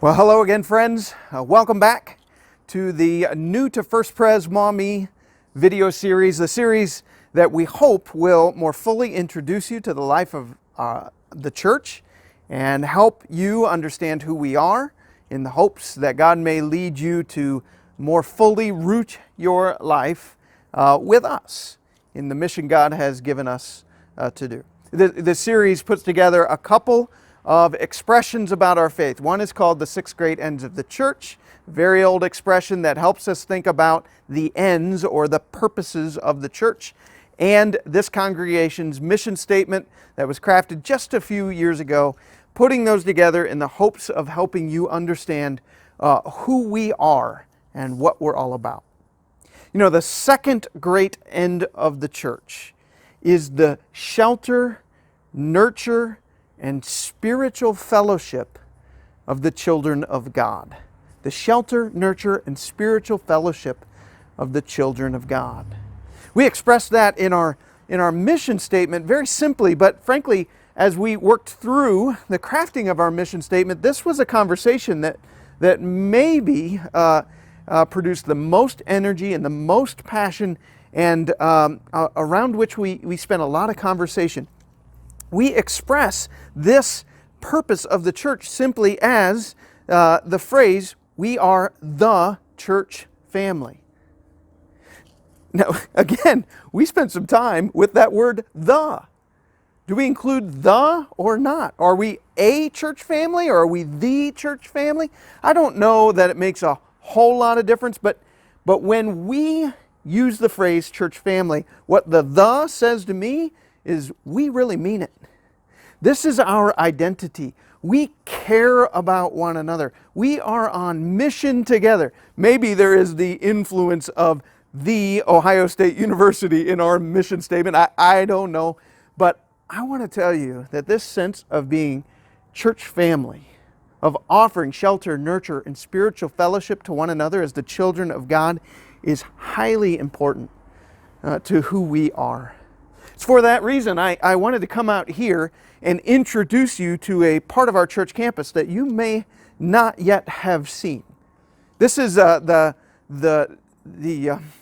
Well, hello again, friends. Welcome back to the New to First Pres Maumee video series, the series that we hope will more fully introduce you to the life of the church and help you understand who we are, in the hopes that God may lead you to more fully root your life with us in the mission God has given us to do. The series puts together a couple of expressions about our faith. One is called the 6 Great Ends of the Church, a very old expression that helps us think about the ends or the purposes of the church, and this congregation's mission statement that was crafted just a few years ago, putting those together in the hopes of helping you understand who we are and what we're all about. You know, the second great end of the church is the shelter, nurture, and spiritual fellowship of the children of God. The shelter, nurture, and spiritual fellowship of the children of God. We express that in our mission statement very simply, but frankly, as we worked through the crafting of our mission statement, this was a conversation that maybe produced the most energy and the most passion, and around which we spent a lot of conversation. We express this purpose of the church simply as the phrase, we are the church family. Now, again, we spent some time with that word, the. Do we include the or not? Are we a church family or are we the church family? I don't know that it makes a whole lot of difference, but when we use the phrase church family, what the says to me is we really mean it. This is our identity. We care about one another. We are on mission together. Maybe there is the influence of the Ohio State University in our mission statement. I don't know. But I want to tell you that this sense of being church family, of offering shelter, nurture, and spiritual fellowship to one another as the children of God is highly important to who we are. It's for that reason I wanted to come out here and introduce you to a part of our church campus that you may not yet have seen. This is the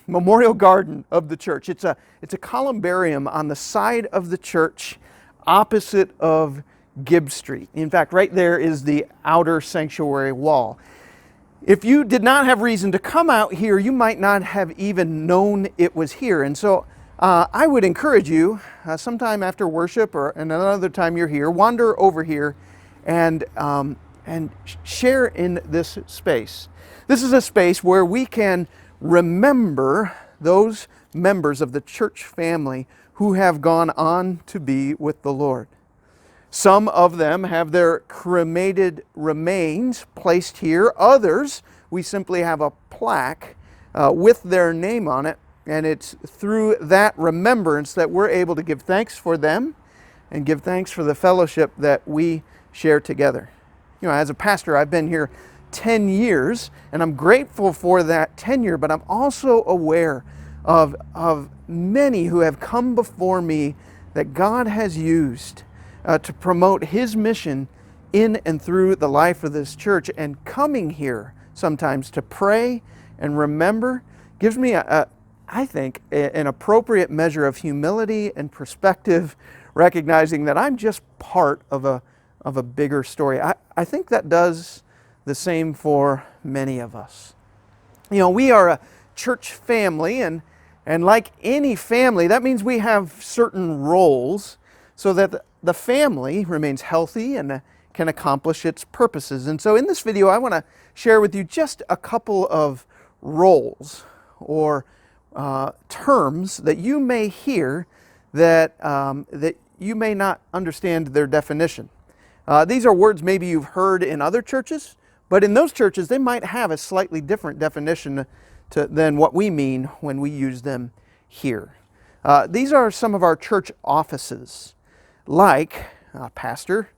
memorial garden of the church. It's a columbarium on the side of the church opposite of Gibbs Street. In fact, right there is the outer sanctuary wall. If you did not have reason to come out here, you might not have even known it was here. And so I would encourage you, sometime after worship or another time you're here, wander over here and share in this space. This is a space where we can remember those members of the church family who have gone on to be with the Lord. Some of them have their cremated remains placed here. Others, we simply have a plaque with their name on it. And it's through that remembrance that we're able to give thanks for them and give thanks for the fellowship that we share together. You know, as a pastor, I've been here 10 years, and I'm grateful for that tenure, but I'm also aware of many who have come before me that God has used to promote His mission in and through the life of this church. And coming here sometimes to pray and remember gives me I think, an appropriate measure of humility and perspective, recognizing that I'm just part of a bigger story. I think that does the same for many of us. You know, we are a church family, and like any family, that means we have certain roles so that the family remains healthy and can accomplish its purposes. And so in this video, I want to share with you just a couple of roles or terms that you may hear that you may not understand their definition. These are words maybe you've heard in other churches, but in those churches they might have a slightly different definition than what we mean when we use them here. These are some of our church offices, like pastor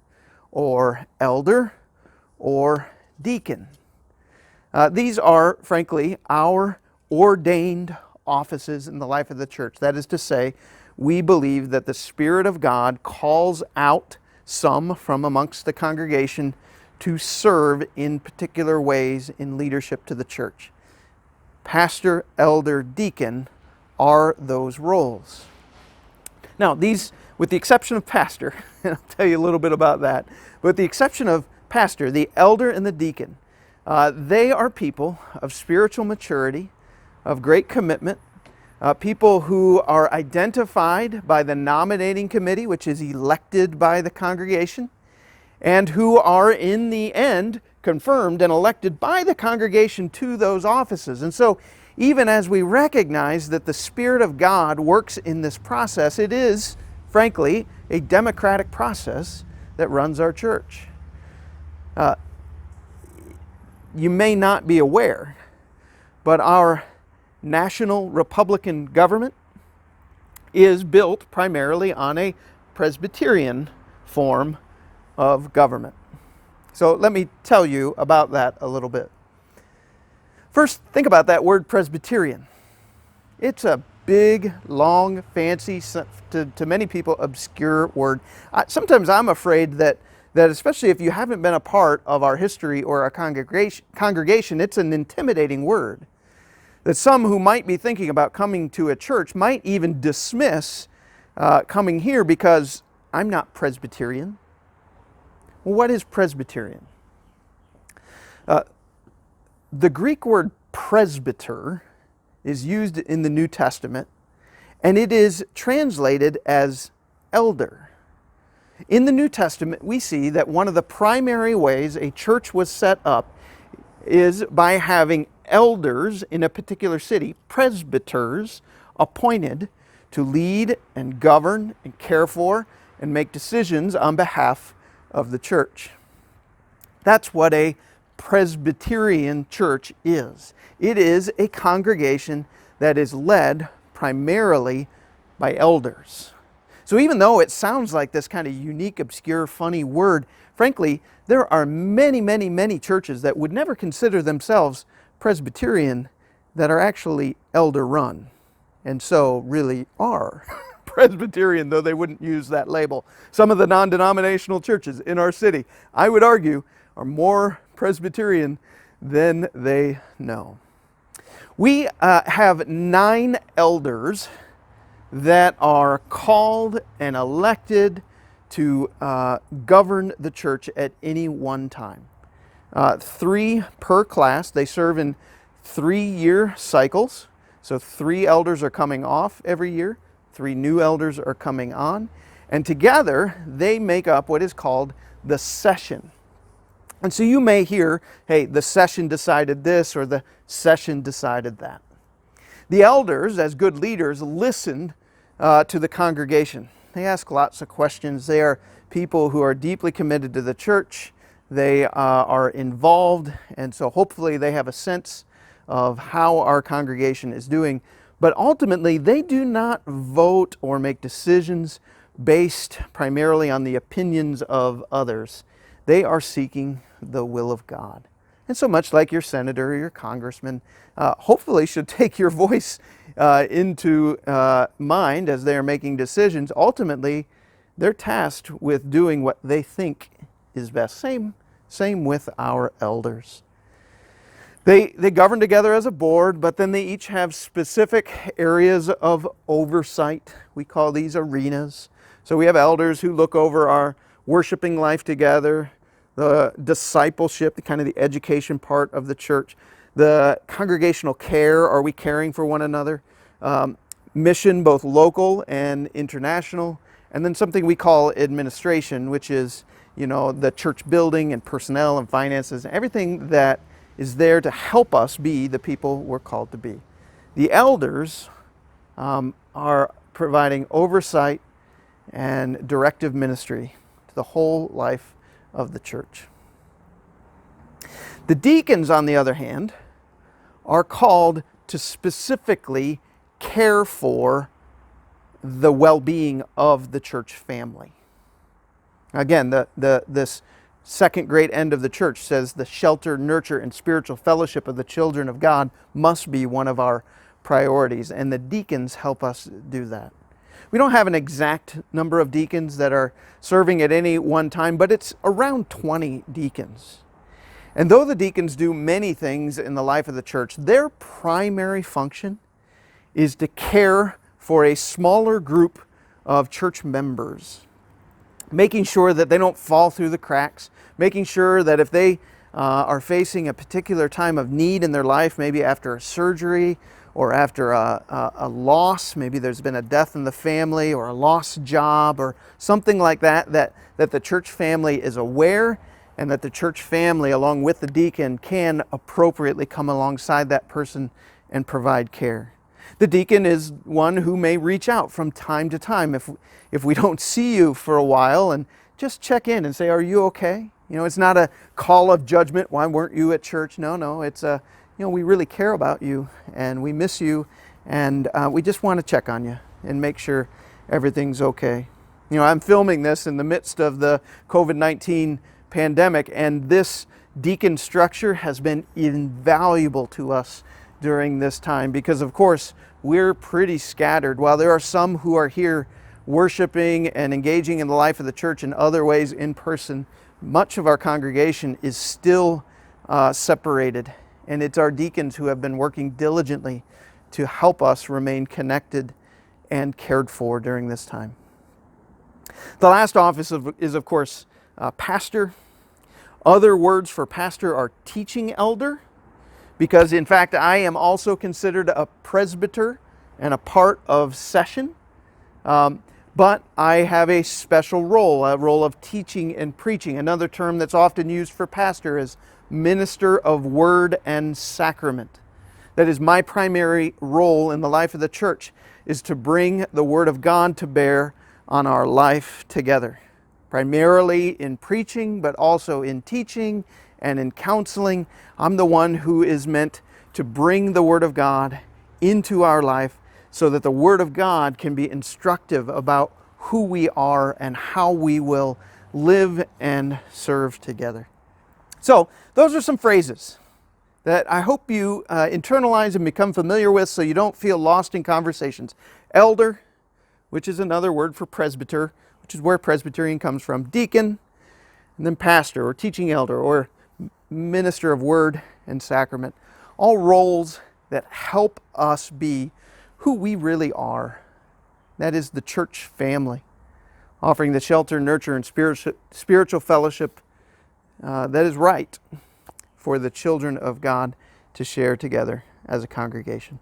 or elder or deacon. These are, frankly, our ordained offices in the life of the church. That is to say, we believe that the Spirit of God calls out some from amongst the congregation to serve in particular ways in leadership to the church. Pastor, elder, deacon are those roles. Now, these, with the exception of pastor, and I'll tell you a little bit about that, but with the exception of pastor, the elder and the deacon, they are people of spiritual maturity, of great commitment, people who are identified by the nominating committee, which is elected by the congregation, and who are in the end confirmed and elected by the congregation to those offices. And so even as we recognize that the Spirit of God works in this process, it is, frankly, a democratic process that runs our church. You may not be aware, but our national Republican government is built primarily on a Presbyterian form of government. So let me tell you about that a little bit. First, think about that word Presbyterian. It's a big, long, fancy, to many people, obscure word. Sometimes I'm afraid that especially if you haven't been a part of our history or our congregation, it's an intimidating word. That some who might be thinking about coming to a church might even dismiss coming here because I'm not Presbyterian. Well, what is Presbyterian? The Greek word presbyter is used in the New Testament, and it is translated as elder. In the New Testament, we see that one of the primary ways a church was set up is by having elders in a particular city, presbyters, appointed to lead and govern and care for and make decisions on behalf of the church. That's what a Presbyterian church is. It is a congregation that is led primarily by elders. So even though it sounds like this kind of unique, obscure, funny word, frankly, there are many, many, many churches that would never consider themselves Presbyterian that are actually elder-run, and so really are Presbyterian, though they wouldn't use that label. Some of the non-denominational churches in our city, I would argue, are more Presbyterian than they know. We have 9 elders that are called and elected to govern the church at any one time. 3 per class. They serve in 3-year cycles. So 3 elders are coming off every year. 3 new elders are coming on. And together they make up what is called the session. And so you may hear, hey, the session decided this or the session decided that. The elders, as good leaders, listen to the congregation. They ask lots of questions. They are people who are deeply committed to the church. They are involved, and so hopefully they have a sense of how our congregation is doing. But ultimately, they do not vote or make decisions based primarily on the opinions of others. They are seeking the will of God. And so much like your senator or your congressman, hopefully should take your voice into mind as they are making decisions. Ultimately, they're tasked with doing what they think is best. Same with our elders. They govern together as a board, but then they each have specific areas of oversight. We call these arenas. So we have elders who look over our worshiping life together, the discipleship, the kind of the education part of the church, the congregational care, are we caring for one another, mission, both local and international, and then something we call administration, which is, you know, the church building and personnel and finances, everything that is there to help us be the people we're called to be. The elders are providing oversight and directive ministry to the whole life of the church. The deacons, on the other hand, are called to specifically care for the well-being of the church family. Again, this second great end of the church says the shelter, nurture, and spiritual fellowship of the children of God must be one of our priorities, and the deacons help us do that. We don't have an exact number of deacons that are serving at any one time, but it's around 20 deacons. And though the deacons do many things in the life of the church, their primary function is to care for a smaller group of church members, making sure that they don't fall through the cracks, making sure that if they are facing a particular time of need in their life, maybe after a surgery or after a loss, maybe there's been a death in the family or a lost job or something like that, that the church family is aware, and that the church family, along with the deacon, can appropriately come alongside that person and provide care. The deacon is one who may reach out from time to time if we don't see you for a while, and just check in and say, are you okay? You know, it's not a call of judgment. Why weren't you at church? No, it's we really care about you and we miss you, and we just want to check on you and make sure everything's okay. You know, I'm filming this in the midst of the COVID-19 pandemic, and this deacon structure has been invaluable to us during this time because, of course, we're pretty scattered. While there are some who are here worshiping and engaging in the life of the church in other ways in person, much of our congregation is still separated, and it's our deacons who have been working diligently to help us remain connected and cared for during this time. The last office is, of course, pastor. Other words for pastor are teaching elder, because in fact I am also considered a presbyter and a part of session. But I have a special role, a role of teaching and preaching. Another term that's often used for pastor is minister of word and sacrament. That is my primary role in the life of the church, is to bring the word of God to bear on our life together. Primarily in preaching, but also in teaching and in counseling. I'm the one who is meant to bring the word of God into our life, so that the Word of God can be instructive about who we are and how we will live and serve together. So, those are some phrases that I hope you internalize and become familiar with so you don't feel lost in conversations. Elder, which is another word for presbyter, which is where Presbyterian comes from. Deacon, and then pastor or teaching elder or minister of word and sacrament. All roles that help us be who we really are. That is the church family, offering the shelter, nurture, and spiritual fellowship that is right for the children of God to share together as a congregation.